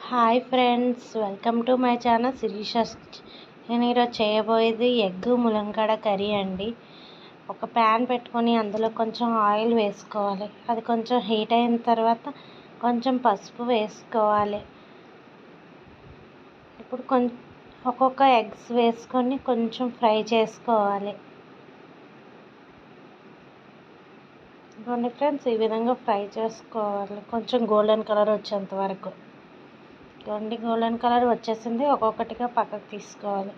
Hi friends, welcome to my channel Sirisha's kitchen. నేను ఈరోజు చేయబోయేది ఎగ్ ములంకాడ కర్రీ అండి. ఒక ప్యాన్ పెట్టుకొని అందులో కొంచెం ఆయిల్ వేసుకోవాలి. అది కొంచెం హీట్ అయిన తర్వాత కొంచెం పసుపు వేసుకోవాలి. ఇప్పుడు ఒక్కొక్క ఎగ్స్ వేసుకొని కొంచెం ఫ్రై చేసుకోవాలి. ఇవ్వండి ఫ్రెండ్స్, ఈ విధంగా ఫ్రై చేసుకోవాలి కొంచెం గోల్డెన్ కలర్ వచ్చేంత వరకు. గోల్డెన్ కలర్ వచ్చేసింది. ఒక్కొక్కటిగా పక్కకు తీసుకోవాలి.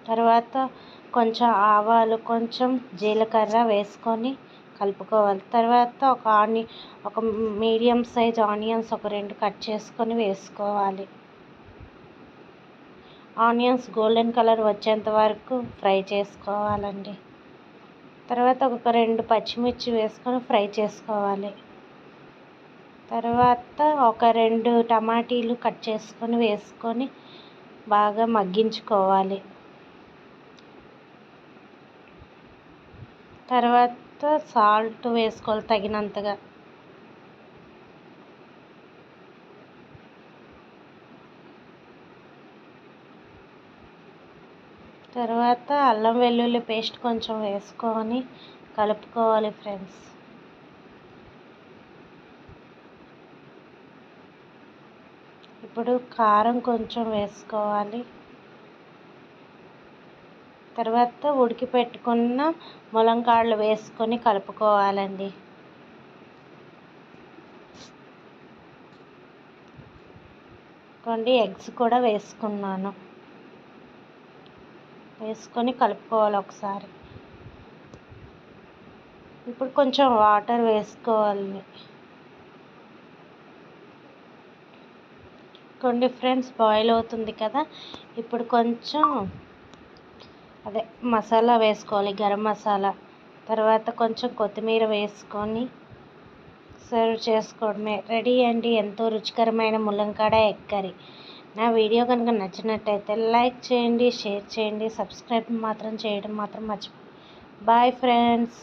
తర్వాత కొంచెం ఆవాలు, కొంచెం జీలకర్ర వేసుకొని కలుపుకోవాలి. తర్వాత ఒక మీడియం సైజ్ ఆనియన్స్ ఒక 2 కట్ చేసుకొని వేసుకోవాలి. ఆనియన్స్ గోల్డెన్ కలర్ వచ్చేంత వరకు ఫ్రై చేసుకోవాలండి. తర్వాత ఒక 2 పచ్చిమిర్చి వేసుకొని ఫ్రై చేసుకోవాలి. తర్వాత ఒక 2 టమాటీలు కట్ చేసుకొని వేసుకొని బాగా మగ్గించుకోవాలి. తర్వాత సాల్ట్ వేసుకోవాలి తగినంతగా. తర్వాత అల్లం వెల్లుల్లి పేస్ట్ కొంచెం వేసుకొని కలుపుకోవాలి ఫ్రెండ్స్. ఇప్పుడు కారం కొంచెం వేసుకోవాలి. తర్వాత ఉడికి పెట్టుకున్న ములంకాడలు వేసుకొని కలుపుకోవాలండి. ఎగ్స్ కూడా వేసుకున్నాను. వేసుకొని కలుపుకోవాలి ఒకసారి. ఇప్పుడు కొంచెం వాటర్ వేసుకోవాలి. ఫ్రెండ్స్, బాయిల్ అవుతుంది కదా, ఇప్పుడు కొంచెం మసాలా వేసుకోవాలి, గరం మసాలా. తర్వాత కొంచెం కొత్తిమీర వేసుకొని సర్వ్ చేసుకోవడమే. రెడీ అండి, ఎంతో రుచికరమైన ములంకాడ ఎగ్ కర్రీ. నా వీడియో కనుక నచ్చినట్టయితే లైక్ చేయండి, షేర్ చేయండి, సబ్స్క్రైబ్ చేయడం మాత్రం మర్చిపోండి. Bye friends.